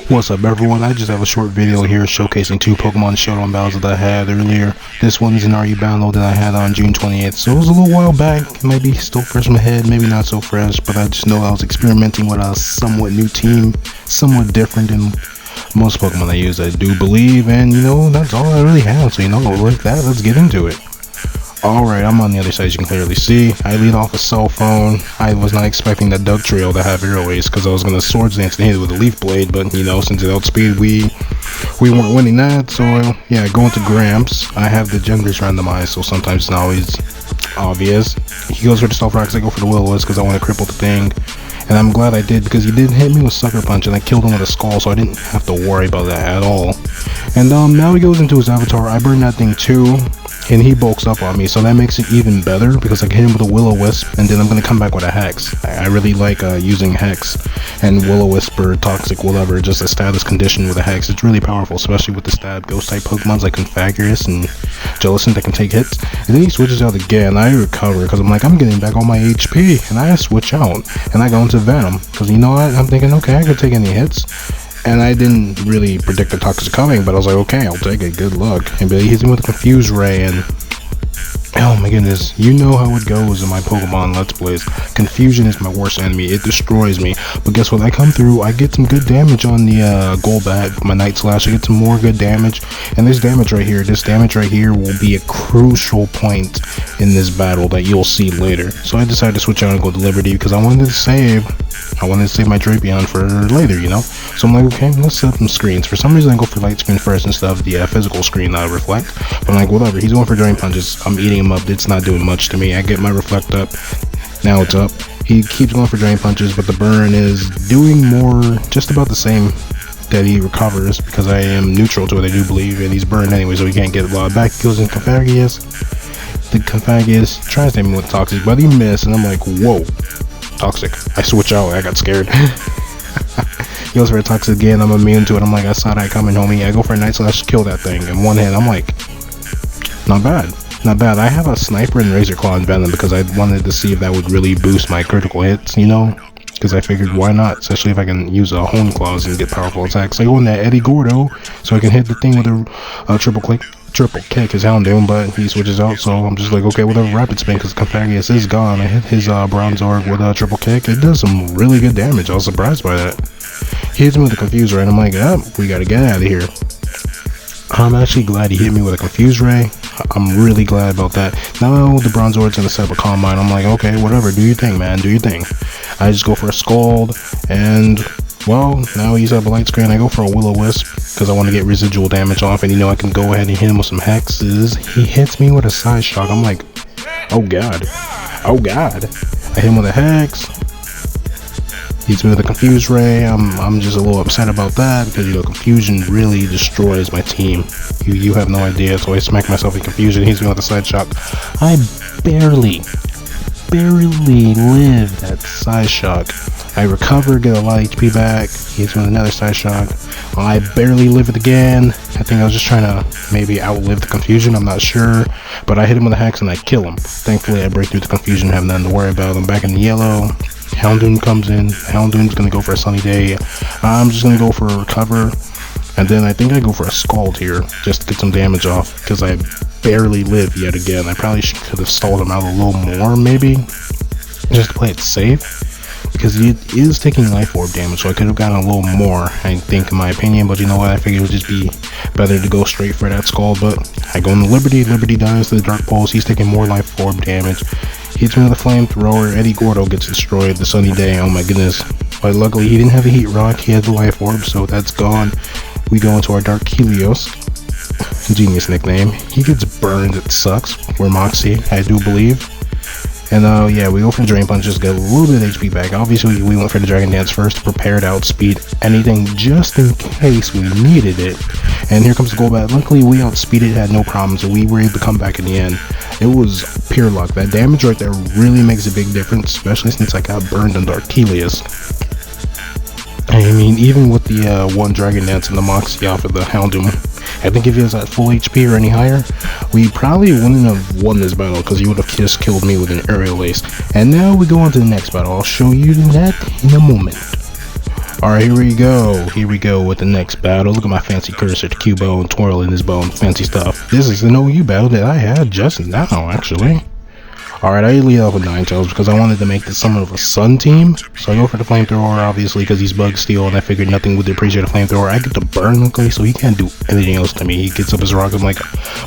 What's up everyone, I just have a short video here showcasing two Pokemon Showdown battles that I had earlier. This one's an RU download that I had on June 28th, so it was a little while back. It might be still fresh in my head, maybe not so fresh, but I just know I was experimenting with a somewhat new team, somewhat different than most Pokemon I use, I do believe, and that's all I really have, so with that, let's get into it. Alright, I'm on the other side, as you can clearly see. I lead off a cell phone. I was not expecting that Doug Trio to have Aero Ace because I was going to Swords Dance and hit it with a Leaf Blade, but since it outspeed, we weren't winning that, so yeah, going to Gramps. I have the genders randomized, so sometimes it's not always obvious. He goes for the Stealth Rocks, I go for the Will-O-Wisp because I want to cripple the thing. And I'm glad I did because he didn't hit me with Sucker Punch and I killed him with a Skull, so I didn't have to worry about that at all. And now he goes into his avatar. I burn that thing too, and he bulks up on me, so that makes it even better because I can hit him with a Will-O-Wisp, and then I'm going to come back with a Hex. I really like using Hex and Will-O-Wisp or Toxic, whatever, just a status condition with a Hex. It's really powerful, especially with the stab ghost type Pokemons like Confagrius and Jellicent that can take hits. And then he switches out again. I recover because I'm like, I'm getting back all my HP, and I switch out and I go into Venom because I'm thinking, okay, I could take any hits. And I didn't really predict the Toxic coming, but I was like, okay, I'll take it, good luck. And he hits me with a Confuse Ray, and oh my goodness, you know how it goes in my Pokemon Let's Plays. Confusion is my worst enemy, it destroys me. But guess what, I come through, I get some good damage on the Golbat, my Night Slash, I get some more good damage. And this damage right here will be a crucial point in this battle that you'll see later. So I decided to switch out and go to Liberty because I wanted to save my Drapion for later, So I'm like, okay, let's set up some screens. For some reason I go for light screen first instead of the physical screen reflect. But I'm like, whatever, he's going for Drain Punches, I'm eating him up, it's not doing much to me. I get my reflect up, now it's up. He keeps going for Drain Punches, but the burn is doing more, just about the same that he recovers because I am neutral to it, I do believe, and he's burned anyway, so he can't get a lot back. He goes in Confagrius. The Confagrius tries to hit me with Toxic, but he missed, and I'm like, whoa, Toxic. I switch out, I got scared. He goes for a Toxic again, I'm immune to it. I'm like, I saw that coming, homie. I go for a Night Slash, kill that thing in one hit. I'm like, not bad. Not bad. I have a Sniper and Razor Claw and Venom because I wanted to see if that would really boost my critical hits, because I figured why not, especially if I can use a Hone Claws and get powerful attacks. I go in that Eddie Gordo so I can hit the thing with a triple kick his Houndoom, but he switches out, so I'm just like, okay, whatever, Rapid Spin because Confagrius is gone. I hit his Bronzorg with a triple kick. It does some really good damage. I was surprised by that. He hits me with a Confuse Ray, and I'm like, we gotta get out of here. I'm actually glad he hit me with a Confuse Ray. I'm really glad about that. Now the Bronzord's gonna set up a Calm Mind. I'm like, okay, whatever, do your thing, man, do your thing. I just go for a Scald, and well, now he's up a light screen. I go for a Will-O-Wisp because I want to get residual damage off, and I can go ahead and hit him with some hexes. He hits me with a Side Shock. I'm like, oh god, oh god. I hit him with a hex. He hits me with a Confuse Ray. I'm just a little upset about that because confusion really destroys my team. You have no idea. So I smack myself in confusion. He hits me with a Side Shock. I barely live that Side Shock. I recover, get a lot of HP back. He hits me with another Side Shock. I barely live it again. I think I was just trying to maybe outlive the confusion, I'm not sure. But I hit him with a Hex and I kill him. Thankfully I break through the confusion and have nothing to worry about. I'm back in the yellow. Houndoom comes in. Houndoom's gonna go for a Sunny Day. I'm just gonna go for a recover. And then I think I go for a Scald here just to get some damage off because I barely live yet again. I probably could have stalled him out a little more maybe, just to play it safe. Because it is taking Life Orb damage, so I could have gotten a little more, I think, in my opinion. But you know what, I figured it would just be better to go straight for that Skull. But I go into Liberty. Liberty dies to the Dark Pulse. He's taking more Life Orb damage. Hits me with a Flamethrower. Eddie Gordo gets destroyed. The Sunny Day, oh my goodness. But luckily, he didn't have a Heat Rock. He had the Life Orb, so that's gone. We go into our Dark Helios. Genius nickname. He gets burned. It sucks. We're Moxie, I do believe. And yeah, we go for Drain Punches, get a little bit of HP back. Obviously, we went for the Dragon Dance first to prepare to outspeed anything just in case we needed it. And here comes the Golbat. Luckily, we outspeeded it, had no problems, and we were able to come back in the end. It was pure luck. That damage right there really makes a big difference, especially since I got burned on Dark Helios. I mean, even with the one Dragon Dance and the Moxie off of the Houndoom, I think if he was at full HP or any higher, we probably wouldn't have won this battle because he would have just killed me with an Aerial Ace. And now we go on to the next battle. I'll show you that in a moment. Alright, here we go with the next battle. Look at my fancy cursor, the Q-bow and twirl in his bow and fancy stuff. This is an OU battle that I had just now, actually. Alright, I lead off with Ninetales because I wanted to make this somewhat of a sun team. So I go for the flamethrower, obviously, because he's bug steel, and I figured nothing would appreciate a flamethrower. I get to burn luckily, so he can't do anything else to me. He gets up his rock, I'm like,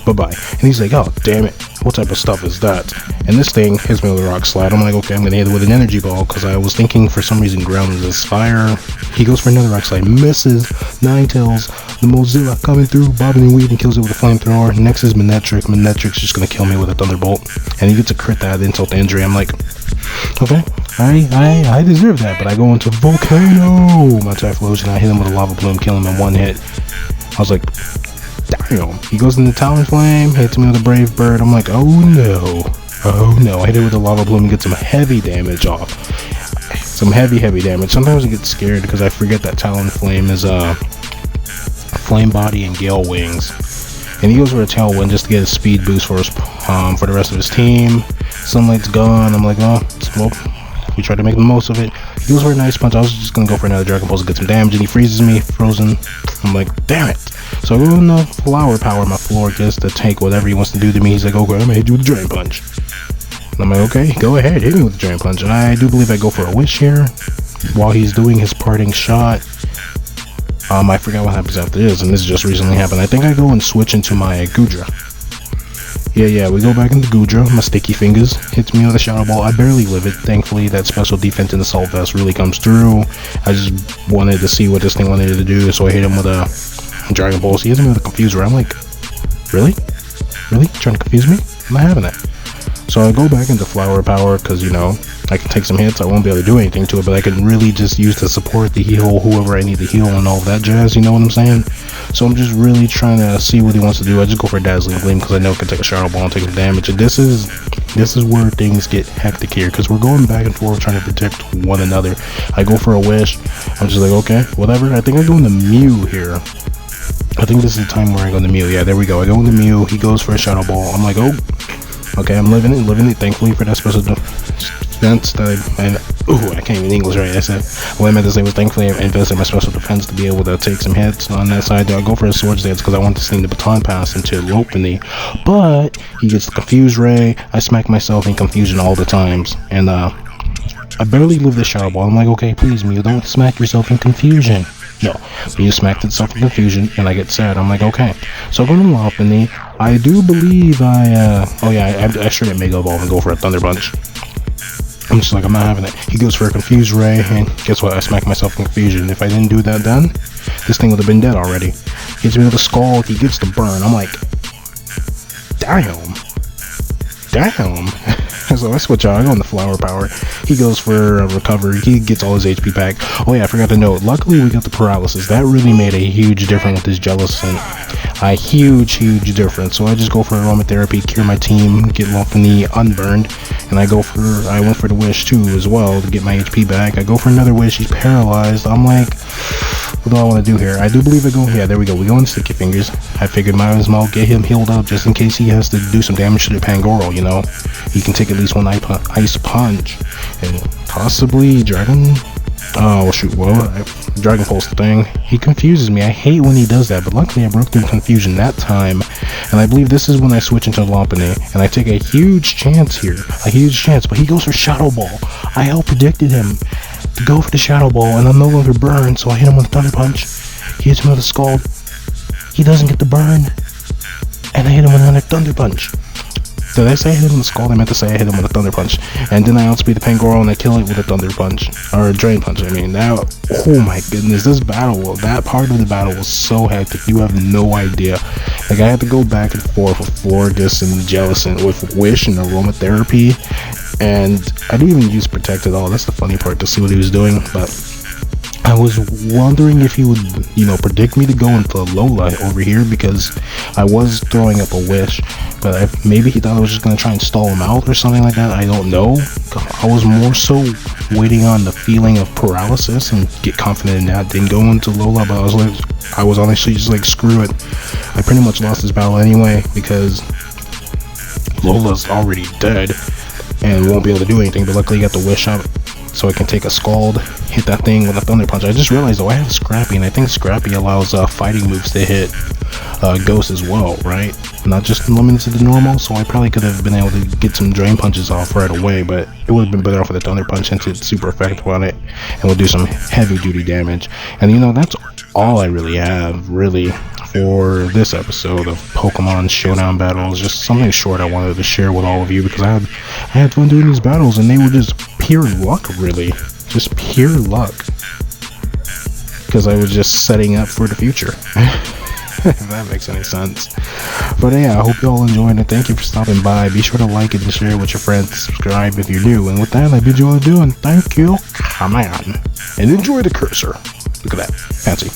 bye-bye. And he's like, oh, damn it. What type of stuff is that? And this thing hits me with a rock slide. I'm like, okay, I'm going to hit it with an energy ball, because I was thinking for some reason ground is fire. He goes for another rock slide, misses. Ninetales, the Mozilla coming through, bobbing and weaving, kills it with a flamethrower. Next is Manectric. Manectric's just going to kill me with a thunderbolt. And he gets a crit that insult to injury. I'm like, okay, I deserve that, but I go into Volcano. My Typhlosion, I hit him with a lava plume, kill him in one hit. I was like, damn. He goes into Talonflame, hits me with a Brave Bird. I'm like, oh no. I hit it with a lava plume and get some heavy damage off. Some heavy damage. Sometimes I get scared because I forget that Talonflame is Flame Body and Gale Wings. And he goes for a Tailwind just to get a speed boost for the rest of his team. Sunlight's gone. I'm like, oh, well, we tried to make the most of it. He goes for a Nice Punch. I was just gonna go for another Dragon Pulse to get some damage, and he freezes me, frozen. I'm like, damn it. So I go in the Flower Power. My floor gets to take whatever he wants to do to me. He's like, okay, I'm gonna hit you with a Drain Punch. And I'm like, okay, go ahead, hit me with the Drain Punch. And I do believe I go for a Wish here while he's doing his parting shot. I forgot what happens after this, and this just recently happened. I think I go and switch into my Goodra. Yeah, we go back into Goodra. My Sticky Fingers hits me with a Shadow Ball. I barely live it. Thankfully, that special defense in Assault Vest really comes through. I just wanted to see what this thing wanted to do, so I hit him with a Dragon Pulse. He hits me with a Confuser. I'm like, really? Really? Trying to confuse me? I'm not having that. So I go back into Flower Power because, you know, I can take some hits. I won't be able to do anything to it, but I can really just use to support the heal, whoever I need to heal and all that jazz, you know what I'm saying? So I'm just really trying to see what he wants to do. I just go for a Dazzling Gleam because I know I can take a Shadow Ball and take some damage. And this is where things get hectic here because we're going back and forth trying to protect one another. I go for a Wish. I'm just like, okay, whatever. I think I go into Mew here. I think this is the time where I go into Mew. Yeah, there we go. I go into Mew. He goes for a Shadow Ball. I'm like, oh, okay, I'm living it. Thankfully for that special defense that I can't even English right. I said what I meant to say was thankfully I invested in my special defense to be able to take some hits on that side. I go for a Swords Dance because I want to sling the baton pass into Lopunny, but he gets the Confuse Ray. I smack myself in confusion all the times, and I barely live the Shadow Ball. I'm like, okay, please, Mew, don't smack yourself in confusion. No, Mew smacked itself in confusion, and I get sad. I'm like, okay. So I go to Lopunny. I do believe I straight up Mega Evolve and go for a Thunder Punch. I'm just like, I'm not having it. He goes for a Confuse Ray, and guess what? I smack myself in confusion. If I didn't do that then, this thing would have been dead already. He hits me with a Scald. He gets the burn. I'm like, damn. So I switch out. I go in the Flower Power. He goes for a Recovery. He gets all his HP back. Oh yeah, I forgot to note. Luckily, we got the Paralysis. That really made a huge difference with this Jellicent. A huge difference. So I just go for Aromatherapy, cure my team, get Lopunny unburned, and I went for the Wish too as well to get my HP back. I go for another Wish. He's paralyzed. I'm like, what do I want to do here? I do believe yeah, there we go. We go in Sticky Fingers. I figured might as well get him healed up just in case he has to do some damage to the Pangoro, you know? He can take at least one Ice Punch. And possibly Dragon... Oh, shoot, well, Dragon Pulse thing. He confuses me. I hate when he does that, but luckily I broke through confusion that time. And I believe this is when I switch into Lopunny, and I take a huge chance here. But he goes for Shadow Ball. I out-predicted him to go for the Shadow Ball, and I'm no longer burned, so I hit him with a Thunder Punch. He hits me with a Scald. He doesn't get the burn, and I hit him with another Thunder Punch. Did I say I hit him with a Scald? I meant to say I hit him with a Thunder Punch. And then I outspeed the Pangoro and I kill it with a Thunder Punch. Or a Drain Punch, I mean. Now, oh my goodness, that part of the battle was so hectic. You have no idea. Like, I had to go back and forth with Florges and Jellicent with Wish and Aromatherapy. And I didn't even use Protect at all. That's the funny part, to see what he was doing. But I was wondering if he would, you know, predict me to go into Lola over here because I was throwing up a Wish, but maybe he thought I was just going to try and stall him out or something like that. I don't know. I was more so waiting on the feeling of paralysis and get confident in that. Didn't go into Lola, but I was honestly just like, screw it. I pretty much lost this battle anyway because Lola's already dead and won't be able to do anything, but luckily he got the Wish up. so I can take a Scald, hit that thing with a Thunder Punch. I just realized though I have Scrappy, and I think Scrappy allows fighting moves to hit Ghost as well, right? Not just limited to the normal, so I probably could have been able to get some Drain Punches off right away, but it would have been better off with a Thunder Punch since it's super effective on it and will do some heavy duty damage. And you know, that's all I really have, really, for this episode of Pokemon Showdown battles. Just something short I wanted to share with all of you because I had fun doing these battles, and they were just pure luck, really. Just pure luck. Because I was just setting up for the future. If that makes any sense. But yeah, I hope you all enjoyed it. Thank you for stopping by. Be sure to like it and share it with your friends. Subscribe if you're new. And with that, I bid you all adieu and thank you. Come on. And enjoy the cursor. Look at that. Fancy.